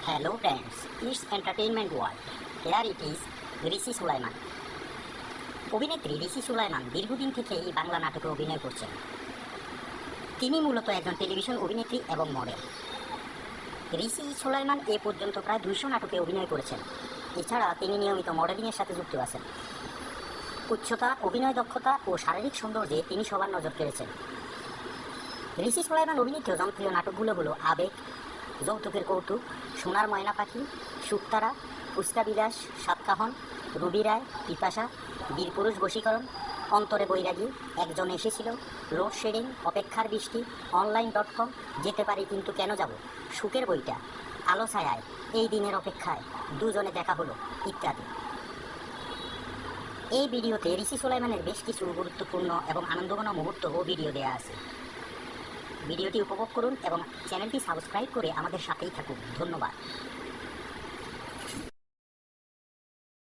Hello friends, it's entertainment world. Here it is ঋষি সুলাইমান। অভিনেত্রী ঋষি সুলাইমান দীর্ঘদিন থেকেই বাংলা নাটকে অভিনয় করছেন। তিনি মূলত একজন টেলিভিশন অভিনেত্রী এবং মডেল। ঋষি সুলাইমান এ পর্যন্ত প্রায় 200 নাটকে অভিনয় করেছেন। এছাড়া তিনি নিয়মিত মডেলিংয়ের সাথে যুক্ত আছেন। উচ্চতা, অভিনয় দক্ষতা ও শারীরিক সৌন্দর্যে তিনি সবার নজর কেড়েছেন। ঋষি সুলাইমান অভিনীত জনপ্রিয় নাটকগুলো হলো আবেগ, যৌতুকের কৌতুক, সোনার ময়না পাখি, শুকতারা, ফুচকা বিলাস, সাতকাহন, রুবি রায়, পিপাসা, বীরপুরুষ বশীকরণ, অন্তরে বৈরাগী, একজন এসেছিল, লোডশেডিং, অপেক্ষার বৃষ্টি, অনলাইন.com, যেতে পারি কিন্তু কেন যাব, সুখের বইটা, আলো ছায়ায়, এই দিনের অপেক্ষায়, দুজনে দেখা হলো, ইত্যাদি। এই ভিডিওতে ঋষি সুলাইমানের বেশ কিছু গুরুত্বপূর্ণ এবং আনন্দঘন মুহূর্ত ও ভিডিও দেওয়া আছে। ভিডিওটি উপভোগ করুন এবং চ্যানেলটি সাবস্ক্রাইব করে আমাদের সাথেই থাকুন। ধন্যবাদ।